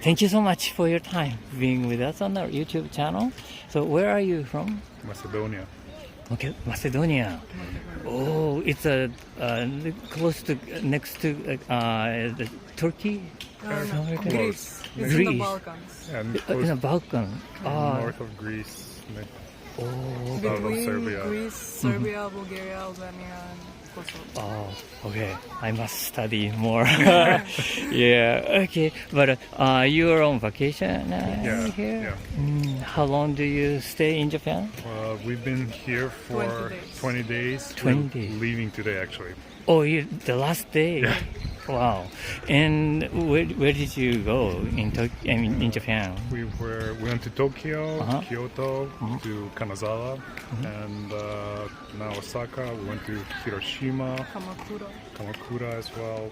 thank you so much for your time being with us on our YouTube channel. So where are you from? Macedonia. Okay, Macedonia. Oh, it's close to next to the Turkey. No, Greece. It's Greece. in the Balkans. And In the Balkan. north of Greece. Oh, South of Between Serbia. Greece, Serbia, Bulgaria, Albania, and Kosovo. oh, okay. I must study more. Yeah, okay. But you are on vacation Yeah, here? yeah. How long do you stay in Japan? We've been here for 20 days. 20 We're days. leaving today, actually. Oh, the last day? Yeah. Wow. And where did you go in Japan? We went to Tokyo, Uh-huh. Kyoto, to Kanazawa, and now Osaka. We went to Hiroshima, Kamakura as well,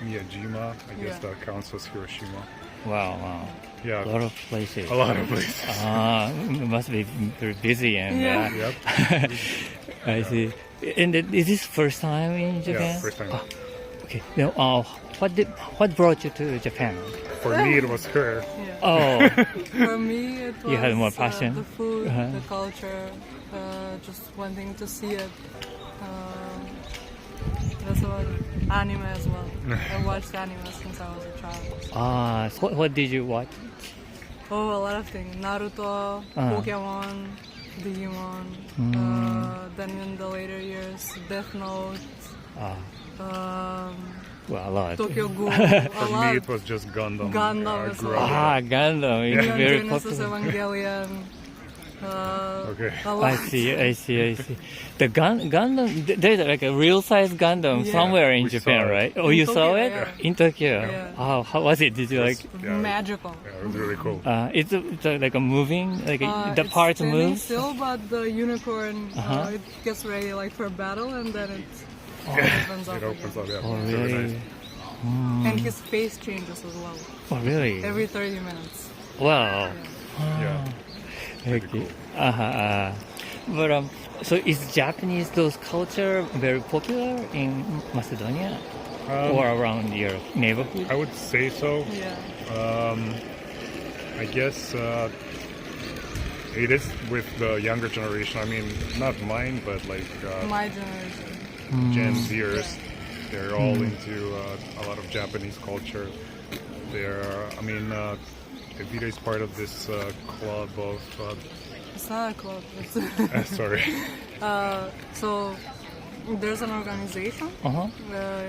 Miyajima. I guess that counts as Hiroshima. Wow. Yeah, A lot of places. a lot of places. It must be very busy and Yep. I see. And is this first time in Japan? Yeah, first time. Okay. Now, what brought you to Japan? For me, it was her. Yeah. Oh, For me, it was You had more passion? the food, Uh-huh. the culture, just wanting to see it. That's what anime as well. I watched anime since I was a child. so what did you watch? Oh, a lot of things. Naruto, Pokemon, Digimon. Then in the later years, Death Note, Well, a lot. Tokyo Ghoul. For me, it was just Gundam. Gundam as grew well. up with Gundam. It's Neon very Genesis popular. Evangelion. Okay. A lot. I see. The Gundam, there's like a real size Gundam Yeah. somewhere in We Japan, saw it. right? Oh, In you saw Tokyo, it? yeah. In Tokyo? Yeah. Oh, how was it? Did you like... Yeah. Magical. Yeah, it was really cool. It's like a moving, like the It's parts standing move? still, but the unicorn it gets ready like for battle, and then it opens up. It opens up, yeah. Oh, It's really really? nice. And his face changes as well Oh, really? every 30 minutes. Wow. Yeah. Okay. But so is Japanese those culture very popular in Macedonia or around your neighborhood? I would say so. Yeah. I guess it is with the younger generation. I mean, not mine, but like My generation. Gen Zers. They're all into a lot of Japanese culture. Evita is part of this club of. It's not a club. It's Sorry. so there's an organization Uh-huh.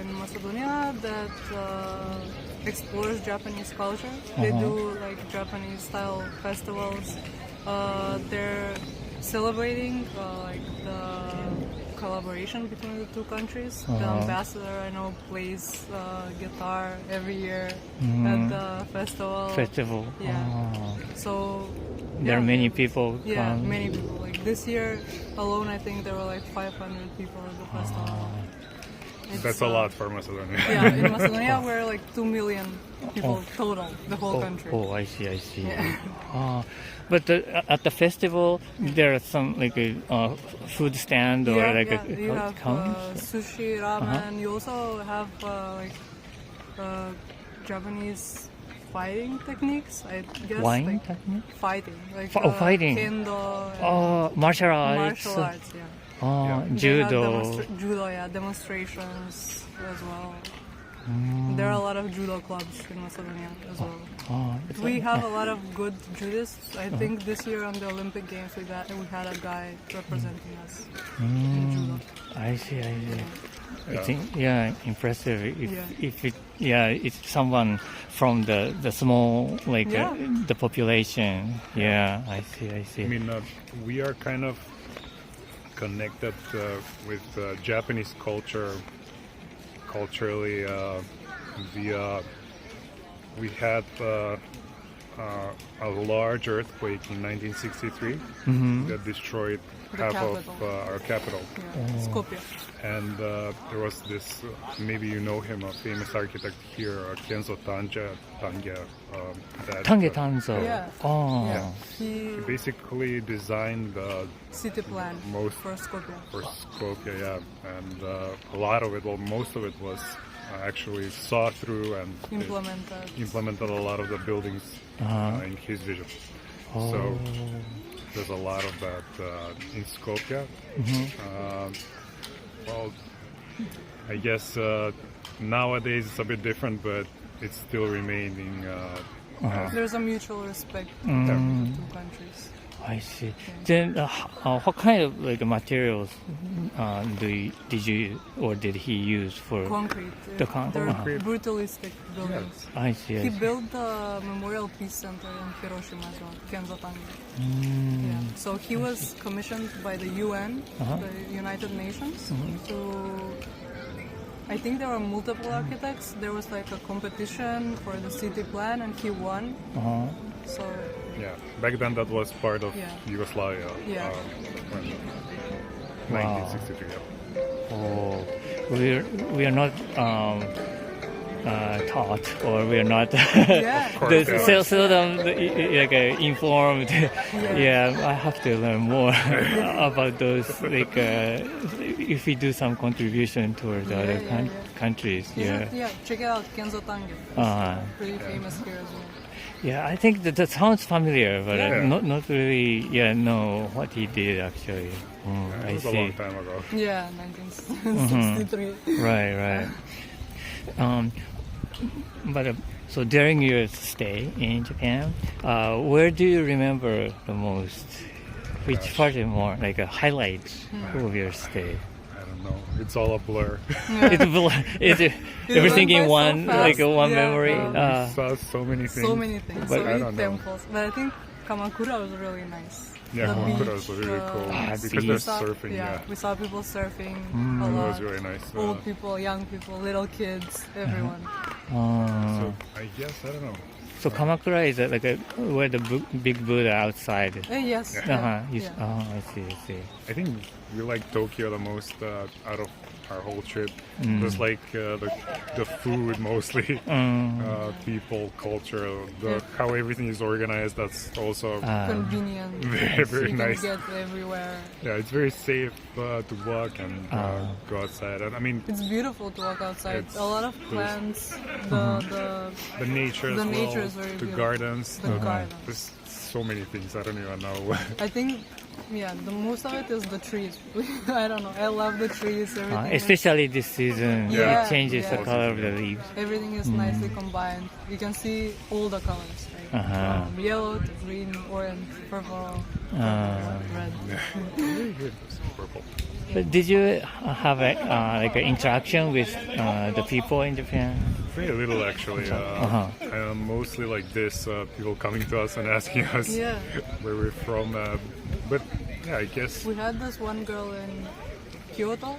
in Macedonia that explores Japanese culture. They do like Japanese style festivals. They're celebrating like the collaboration between the two countries. The ambassador, I know, plays guitar every year at the festival. Yeah. So There are many people yeah, come. many people. Like this year alone, I think there were like 500 people at the festival. It's, That's a lot for Macedonia. Yeah, in Macedonia we're like 2 million people total, the whole country. I see. Yeah. But at the festival, there are some like a food stand or like you a have sushi, ramen. You also have Japanese fighting techniques, I guess. Wine like technique? fighting, like fighting. kendo. And Martial arts. martial arts, yeah. They have Judo. judo, yeah, demonstrations as well. There are a lot of judo clubs in Macedonia as well. We have a lot of good judists. I think this year on the Olympic Games we had a guy representing us in judo. I see. Yeah. It's impressive. It's someone from the small the population. Yeah, I see. I mean, we are kind of connected with Japanese culture culturally via we had a large earthquake in 1963 that destroyed half of our capital. Yeah. Skopje. And there was this, maybe you know him, a famous architect here, Kenzo Tange. Tange Tanzo. Yeah. Oh. He basically designed the City plan most for Skopje. for Skopje, yeah. And a lot of it, well, most of it was actually saw through and implemented a lot of the buildings in his vision. So there's a lot of that in Skopje. Well, I guess nowadays it's a bit different, but it's still remaining. There's a mutual respect between the two countries. I see. Then, what kind of like materials did he use for Concrete. the concrete? They're brutalistic buildings. Yes. I see. He built the Memorial Peace Center in Hiroshima as well, Kenzotange. Yeah. So he was commissioned by the UN, the United Nations, to. I think there were multiple architects. There was like a competition for the city plan, and he won. So. Yeah, back then that was part of Yugoslavia. Yeah. 1963. Oh, we are not taught, or we are not seldom like informed. I have to learn more about those. Like if we do some contribution towards other countries. Check it out, Kenzotange. Pretty famous here as well. Yeah, I think that sounds familiar, but not really know what he did actually. It was a long time ago. Yeah, 1963. Right. But so during your stay in Japan, where do you remember the most? Which part is more like a highlight of your stay? I don't know. It's all a blur. It's a blur. Is everything in one, like one memory? We saw so many things. So many things. But so I many don't temples. But I think Kamakura was really nice. Yeah, The Kamakura beach, was really cool because sea. there's surfing. We saw people surfing a It lot. was really nice. Old people, young people, little kids, everyone. So I guess I don't know. So Kamakura is where the big Buddha outside. Yes. I see. I think we like Tokyo the most out of our whole trip. Just like the food mostly, people, culture, how everything is organized. That's also Convenient. very you nice. can get everywhere. Yeah, it's very safe to walk and go outside. And I mean, It's beautiful to walk outside. A lot of plants. the nature as the well. nature is very the beautiful. gardens. The gardens. There's so many things. I don't even know. I think, the most of it is the trees. I don't know. I love the trees. Everything. Especially this season, it changes the color of the leaves. Everything is nicely combined. You can see all the colors, right? From yellow to green, orange, purple, red. Very good. Purple. But did you have like an interaction with the people in Japan? Very little actually. Mostly like this, people coming to us and asking us where we're from. But yeah, I guess We had this one girl in Kyoto.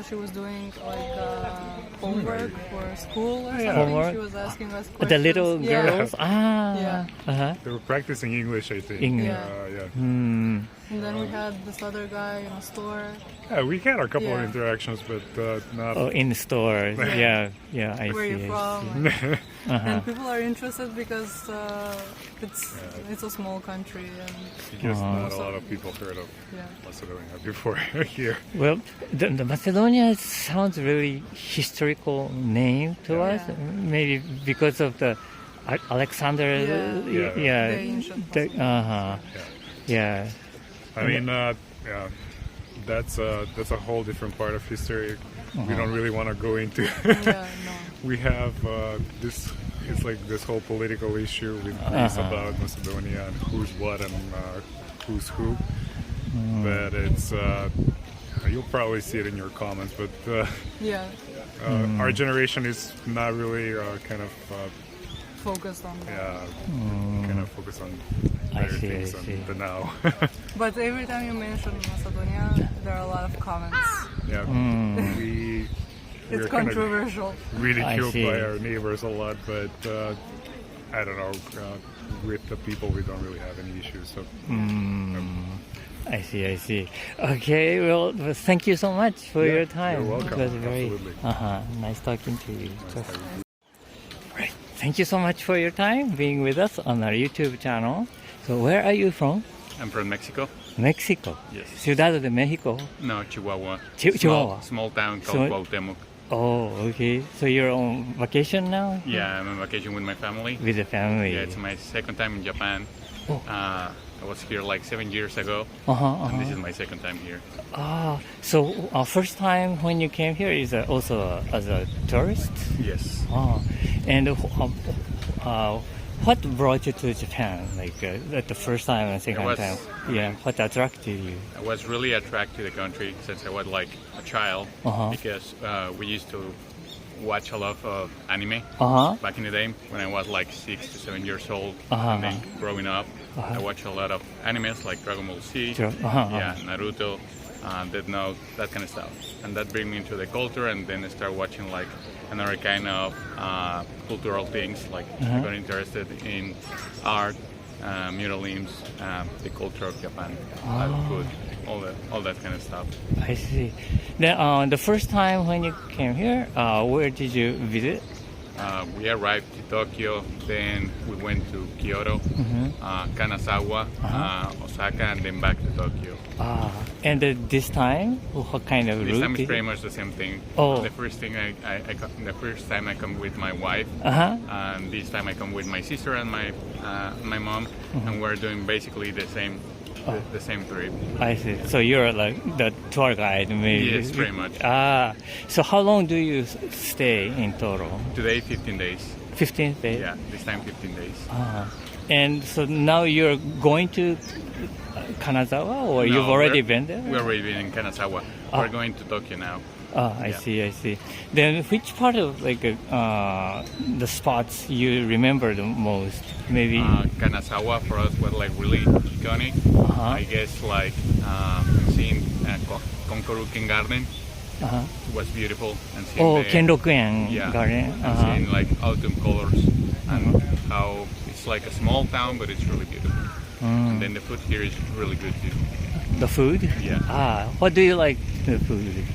She was doing like homework for school or something. Homework? She was asking us questions. The little girls? they were practicing English, I think. English. And then we had this other guy in a store. Yeah, we had a couple of interactions, but not. Oh, in the store. I Where see. are you from? And people are interested because it's a small country and Because not a lot of people heard of Macedonia before here. Well, the Macedonia sounds really historical name to us. Maybe because of the Alexander. the ancient I mean, that's a whole different part of history. We don't really want to go into. We have this. It's like this whole political issue with Greece about Macedonia and who's what and who's who. But it's you'll probably see it in your comments. But our generation is not really kind of focused on that. kind of focused on better things than the now. But every time you mention Macedonia, there are a lot of comments. It's we're kind of controversial. ridiculed by our neighbors a lot, but I don't know. With the people, we don't really have any issues. So. I see. Okay, well, thank you so much for your time. You're welcome. It was very nice talking to you. Right. Thank you so much for your time being with us on our YouTube channel. So where are you from? I'm from Mexico. Mexico. Yes. Ciudad de Mexico. No, Chihuahua. Chihuahua. Small town called Cuauhtemoc. Oh, okay. So you're on vacation now? Yeah, I'm on vacation with my family. With the family. Yeah, it's my second time in Japan. Oh. I was here like 7 years ago, and this is my second time here. So first time when you came here is also as a tourist? Yes. And what brought you to Japan? Like at the first time and second time? Yeah, what attracted you? I was really attracted to the country since I was like a child because we used to watch a lot of anime back in the day when I was like 6 to 7 years old. And then growing up, I watched a lot of animes like Dragon Ball Z, Naruto, Death Note, that kind of stuff. And that bring me into the culture, and then I started watching like another kind of cultural things. Like I got interested in art, muralism, the culture of Japan, food, all that kind of stuff. I see. Then the first time when you came here, where did you visit? We arrived to Tokyo, then we went to Kyoto, Kanazawa, Osaka, and then back to Tokyo. And this time, what kind of route? This time is pretty much the same thing. The first time I come with my wife, and this time I come with my sister and my mom, and we're doing basically the same trip. I see. So you're like the tour guide, maybe? Yes, pretty much. So how long do you stay in total? Today, 15 days. 15 days? Yeah, this time 15 days. And so now you're going to Kanazawa, or No, you've already been there? We're already been in Kanazawa. We're going to Tokyo now. I see. Then which part of like the spots you remember the most? Maybe Kanazawa for us was like really iconic. I guess like seeing Konkoruken Garden was beautiful. And seeing Kenroku-en Garden. And seeing like autumn colors and how it's like a small town, but it's really beautiful. And then the food here is really good too. The food? Yeah. What do you like the food?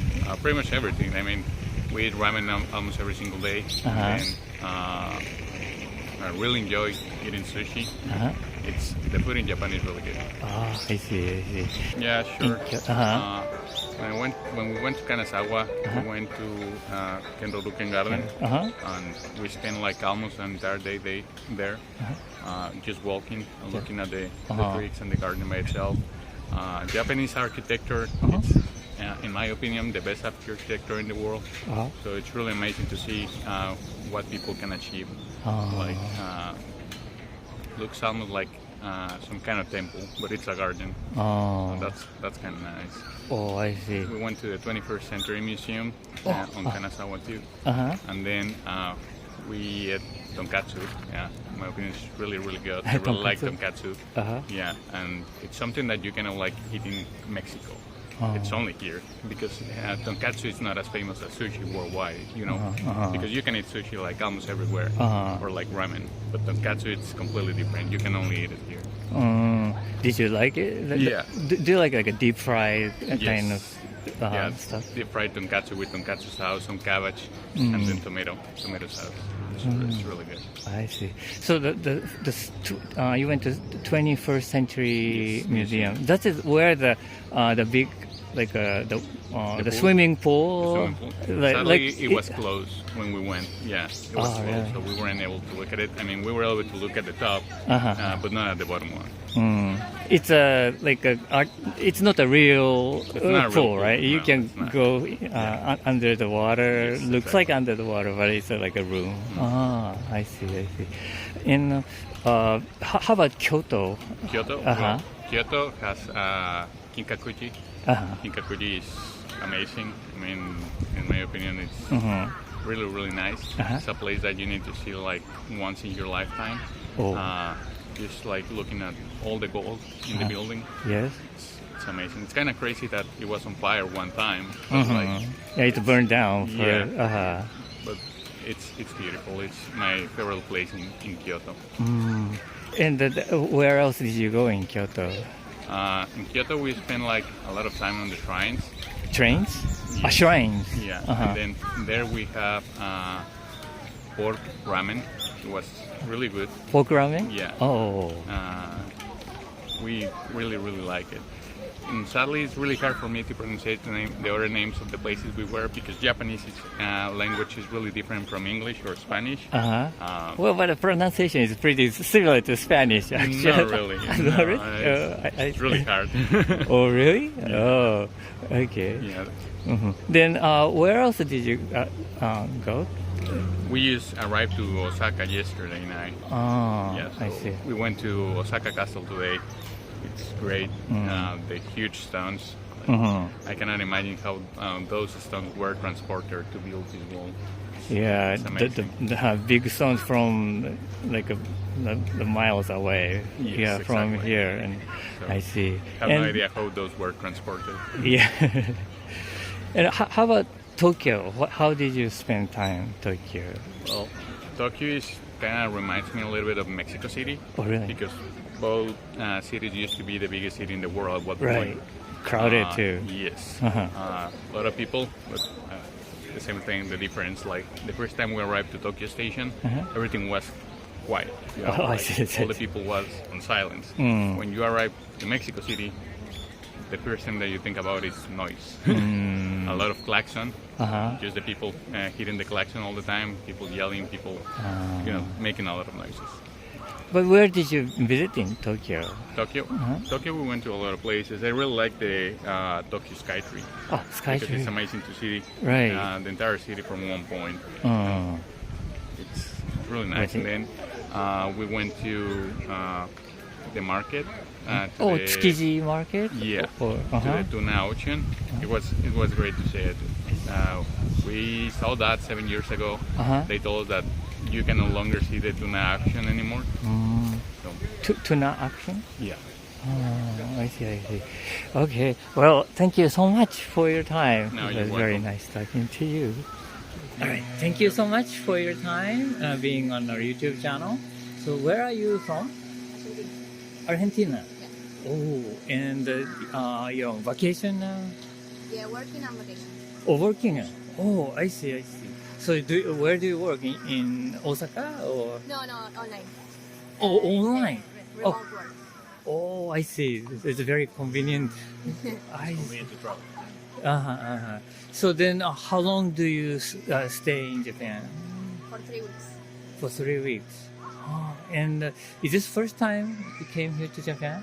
Pretty much everything. I mean, we eat ramen almost every single day. And I really enjoy eating sushi. The food in Japan is really good. I see. Yeah, sure. When we went to Kanazawa, we went to Kenroku-en Garden, and we spent like almost an entire day there, just walking and looking at the trees and the garden by itself. Japanese architecture, it's, in my opinion, the best architecture in the world. So it's really amazing to see what people can achieve. Like, looks almost like some kind of temple, but it's a garden. That's kind of nice. I see. We went to the 21st Century Museum on Kanazawa too, and then we ate tonkatsu. Yeah, in my opinion, it's really good. I really like tonkatsu. Yeah, and it's something that you cannot like eat in Mexico. It's only here because tonkatsu is not as famous as sushi worldwide, because you can eat sushi like almost everywhere, or like ramen, but tonkatsu it's completely different. You can only eat it here. Did you like it? Yeah. Do you like a deep fried kind of stuff? Deep fried tonkatsu with tonkatsu sauce, some cabbage, and then tomato sauce. It's really good. I see. So you went to the 21st Century Museum. That is where the big the swimming pool. Sadly, it was closed when we went. Yeah, it was closed, so we weren't able to look at it. I mean, we were able to look at the top, but not at the bottom one. It's it's not a real pool, right? You can go under the water. Yes, Looks like under the water, but it's like a room. I see. And how about Kyoto? Kyoto? Well, Kyoto has Kinkakuji. Kinkakuji is amazing. I mean, in my opinion, it's really nice. It's a place that you need to see like once in your lifetime. Just like looking at all the gold in the building. Yes. It's amazing. It's kind of crazy that it was on fire one time. It burned down. But it's beautiful. It's my favorite place in Kyoto. And where else did you go in Kyoto? In Kyoto, we spent like a lot of time on the shrines. Shrines? Shrines. Yeah. And then there we have pork ramen. It was really good. Pork ramen? Yeah. Oh. We really like it. sadly, it's really hard for me to pronounce the other names of the places we were because Japanese language is really different from English or Spanish. Well, but the pronunciation is pretty similar to Spanish, actually. Not really. Not really? It's really hard. Oh, really? Yeah. Oh, okay. Yeah. Then, where else did you go? We just arrived to Osaka yesterday night. Oh, so I see. We went to Osaka Castle today. It's great. The huge stones. I cannot imagine how those stones were transported to build this wall. Yeah, the big stones from like the miles away. Yes, yeah, from exactly. here, and So, I see. I have no idea how those were transported. Yeah. And how about Tokyo? How did you spend time in Tokyo? Well, Tokyo kind of reminds me a little bit of Mexico City. Oh, really? Because both cities used to be the biggest city in the world at one Right. point. Crowded too. Yes. A lot of people, but the same thing, the difference, like the first time we arrived to Tokyo Station, everything was quiet. You know, I like, see. all the people was on silence. When you arrive to Mexico City, the first thing that you think about is noise. A lot of klaxon, just the people hitting the klaxon all the time, people yelling, people, making a lot of noises. But where did you visit in Tokyo? Tokyo? Tokyo, we went to a lot of places. I really like the Tokyo Skytree. Oh, Skytree. Because it's amazing to see Right. the entire city from one point. It's really nice. And then we went to the market. To the, Tsukiji market? Yeah, Or, to the tuna ocean. It was great to see it. We saw that 7 years ago. They told us that you can no longer see the tuna action anymore. So, Tuna action? yeah. Oh, I see. Okay. Well, thank you so much for your time. No, it you're was very welcome. nice talking to you. All right. Thank you so much for your time being on our YouTube channel. So, where are you from? Argentina. Oh, and you're on vacation now? Yeah, working on vacation. Oh, working. Oh, I see. So, where do you work? In Osaka or? No, online. Oh, online. Remote work. Oh, I see. It's very convenient. Convenient to travel. So then, how long do you stay in Japan? For 3 weeks. For 3 weeks. And is this first time you came here to Japan?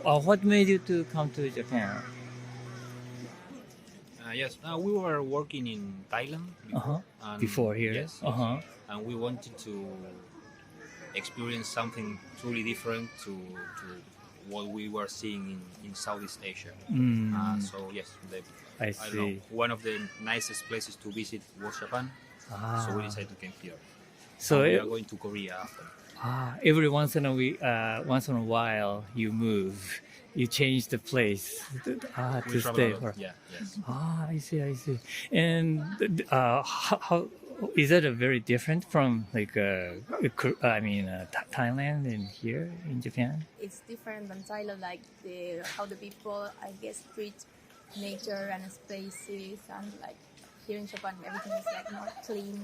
What made you to come to Japan? Yes, we were working in Thailand before. And Before here? Yes. And we wanted to experience something truly different to what we were seeing in Southeast Asia. So yes, I I see. don't know, one of the nicest places to visit was Japan. So we decided to come here. So and we are going to Korea after. Every once in a while you move, you change the place We to travel stay. a lot. Yeah, yes. I see. And how is that very different from like Thailand and here in Japan? It's different than Thailand, like how the people, I guess, treat nature and spaces, and like here in Japan, everything is like more clean,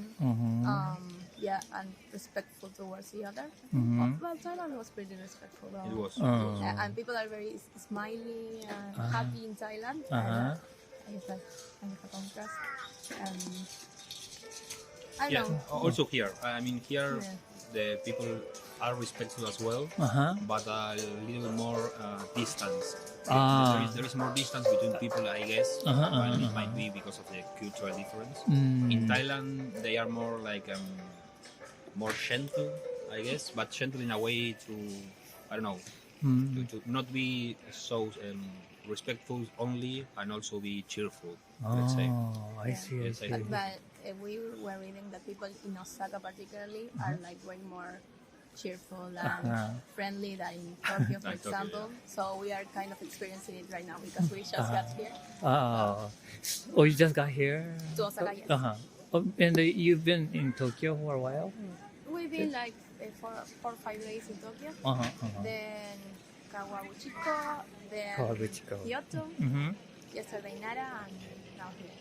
and respectful towards the other. Well, Thailand was pretty respectful. It was. And people are very smiley and happy in Thailand. I guess like kind of a contrast. I Yeah, don't know. also here. I mean, here the people are respectful as well, but a little more distance. There is more distance between people, I guess. And it might be because of the cultural difference. In Thailand, they are more like more gentle, I guess, but gentle in a way to, I don't know, to not be so respectful only, and also be cheerful. Let's say. I see. Yes, I think. But we were reading that people in Osaka particularly are like way more cheerful and friendly than in Tokyo, for example. So we are kind of experiencing it right now because we just got here Oh, you just got here? to Osaka. Yes. And you've been in Tokyo for a while? We've been like for 4 or 5 days in Tokyo, then Kawaguchiko, then Kawaguchiko. Kyoto, yesterday Nara, and now here.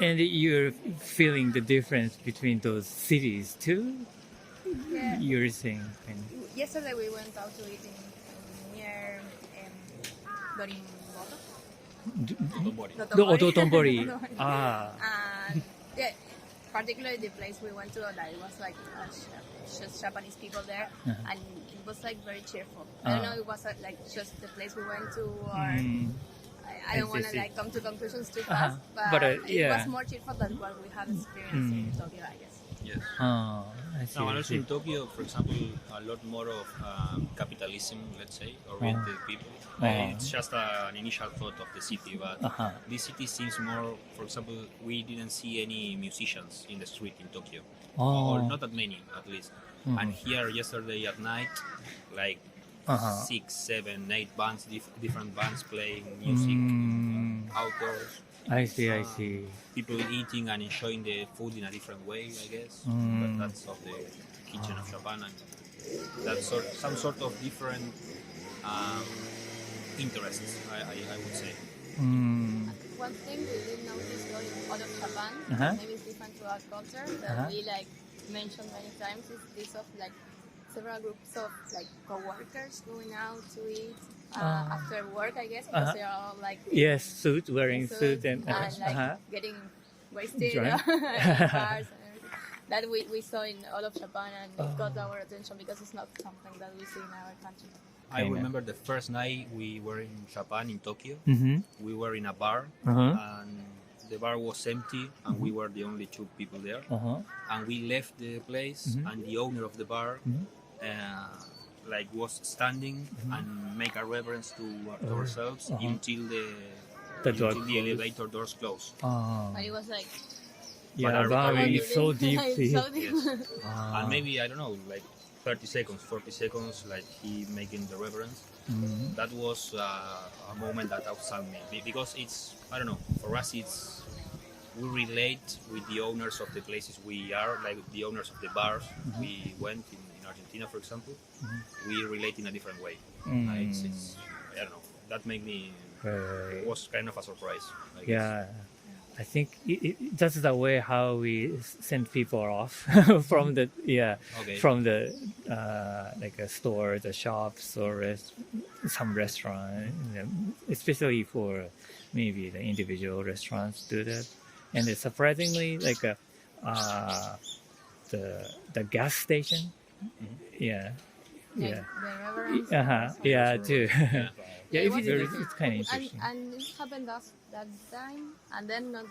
And you're feeling the difference between those cities too? Yeah. You're saying. Yesterday we went out to eat near Dotonbori. And yeah, particularly the place we went to, like, it was like just Japanese people there, and it was like very cheerful. I don't know, it was like just the place we went to, or I don't want to like come to conclusions too fast, but it was more cheerful than what we had experienced in Tokyo, I guess. Yes. I see. Now, and also in Tokyo, for example, a lot more of capitalism, let's say, oriented people. It's just an initial thought of the city, but this city seems more, for example, we didn't see any musicians in the street in Tokyo, or not that many, at least. And here, yesterday at night, like 6, 7, 8 bands, different bands playing music outdoors. I see. People eating and enjoying the food in a different way, I guess. But that's of the kitchen of Japan, and that's some sort of different interests, I would say. One thing we did notice going out of Japan, maybe it's different to our culture, that we like mentioned many times, is this of like several groups of like co-workers going out to eat after work, I guess, because they're all like wearing suit and like getting wasted in bars and everything. That we saw in all of Japan, and it got our attention because it's not something that we see in our country. I remember the first night we were in Japan, in Tokyo. We were in a bar, and the bar was empty, and we were the only 2 people there. And we left the place, and the owner of the bar like was standing and make a reverence to ourselves until the elevator doors closed. And it was like, so deep. so deep. Yes. And maybe, I don't know, like 30 seconds, 40 seconds, like he making the reverence. That was a moment that outstanded me, because it's, I don't know, for us it's, we relate with the owners of the places we are, like the owners of the bars we went in Argentina, for example. We relate in a different way. It's, I don't know, that made me, it was kind of a surprise, I guess. I think that's the way how we send people off from the from the like a store, the shops, or some restaurant, especially for maybe the individual restaurants do that. And it's surprisingly like the gas station, The reverence. too. It It's kind of interesting. And it happened that time, and then not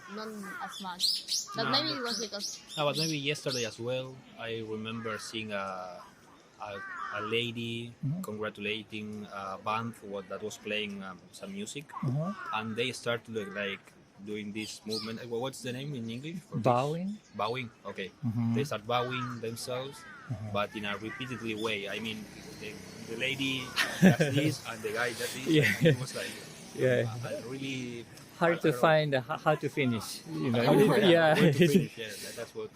as much. But maybe it was because. No, but maybe yesterday as well. I remember seeing a lady congratulating a band that was playing some music, and they started like doing this movement. What's the name in English? Bowing. Bowing. Okay. They start bowing themselves, but in a repeatedly way. I mean, the lady does this and the guy does this. Yeah. It was like really hard to find how to finish. Where to finish, that's what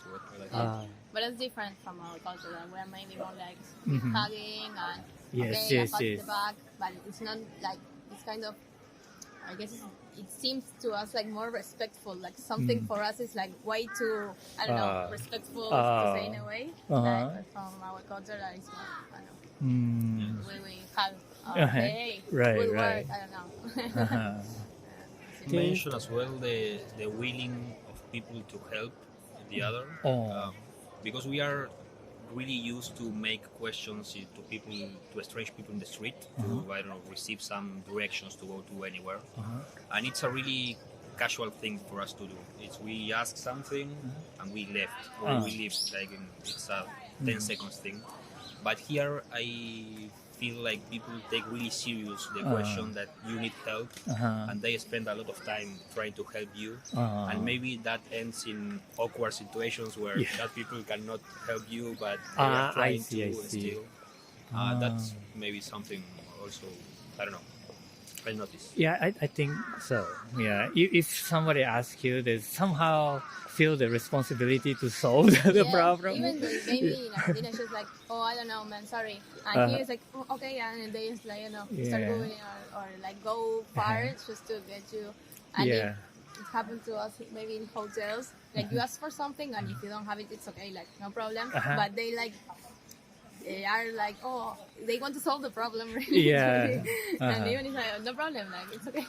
I like. But it's different from our culture. That we're mainly more like hugging and Yes. the back, but it's not like it's kind of. I guess it seems to us like more respectful. Like something for us is like way too, I don't know, respectful to say in a way. Like from our culture, that is more, I don't know. We hug. Hey, good work. I don't know. You mentioned as well the willing of people to help the other, because we are really used to make questions to people, to strange people in the street, to I don't know, receive some directions to go to anywhere, and it's a really casual thing for us to do. It's we ask something and we left, or we leave, like it's a 10 seconds thing. But here I feel like people take really serious the question that you need help, and they spend a lot of time trying to help you, and maybe that ends in awkward situations where that people cannot help you, but they are trying to still. That's maybe something also, I don't know, I noticed. Yeah, I think so. Yeah, if somebody asks you, they somehow feel the responsibility to solve the problem. Even maybe in Argentina, she's like, oh, I don't know, man, sorry. And he is like, oh, okay, and they just like, start going or like go far just to get you. And it happened to us maybe in hotels. Like you ask for something, and if you don't have it, it's okay, like no problem. But they like they are like, oh, they want to solve the problem, really. Yeah. And even if no problem, like it's okay.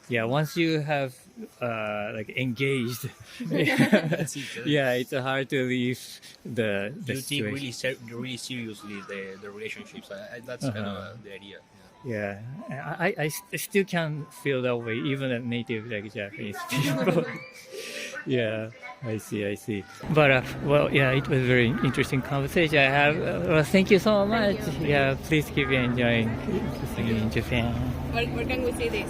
Yeah, once you have like engaged, That's it. yeah, it's hard to leave the You take situation. really seriously the relationships. That's kind of the idea. Yeah, I still can feel that way, even at native like Japanese people. Yeah, I see. But well, yeah, it was a very interesting conversation I have. Well, thank you so much. Yeah, please keep enjoying in Japan. Where can we see this?